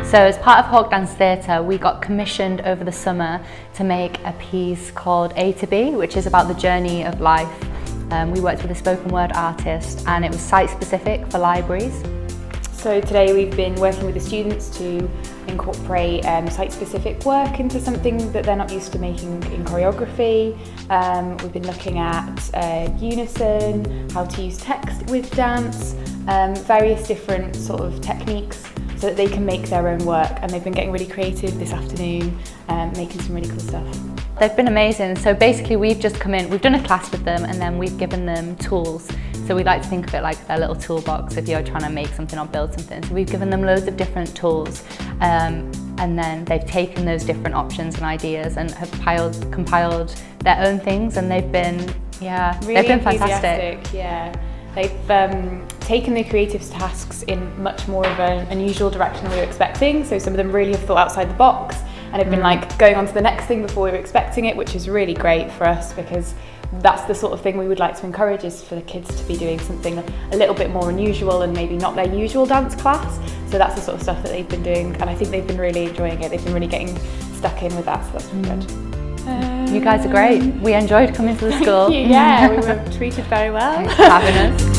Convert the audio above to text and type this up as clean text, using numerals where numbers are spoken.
So as part of Hawk Dance Theatre, we got commissioned over the summer to make a piece called A to B, which is about the journey of life. We worked with a spoken word artist and it was site specific for libraries. So today we've been working with the students to incorporate site-specific work into something that they're not used to making in choreography. We've been looking at unison, how to use text with dance, various different sort of techniques so that they can make their own work, and they've been getting really creative this afternoon, making some really cool stuff. They've been amazing. So basically we've just come in, we've done a class with them and then we've given them tools. So we like to think of it like their little toolbox if you're trying to make something or build something. So we've given them loads of different tools and then they've taken those different options and ideas and have compiled their own things, and they've been, really they've been fantastic. Yeah. They've taken the creative tasks in much more of an unusual direction than we were expecting. So some of them really have thought outside the box and have been like going on to the next thing before we were expecting it, which is really great for us because that's the sort of thing we would like to encourage, is for the kids to be doing something a little bit more unusual and maybe not their usual dance class. So that's the sort of stuff that they've been doing, and I think they've been really enjoying it. They've been really getting stuck in with that, so that's really good. You guys are great. We enjoyed coming to the school. Yeah, we were treated very well. Thanks for having us.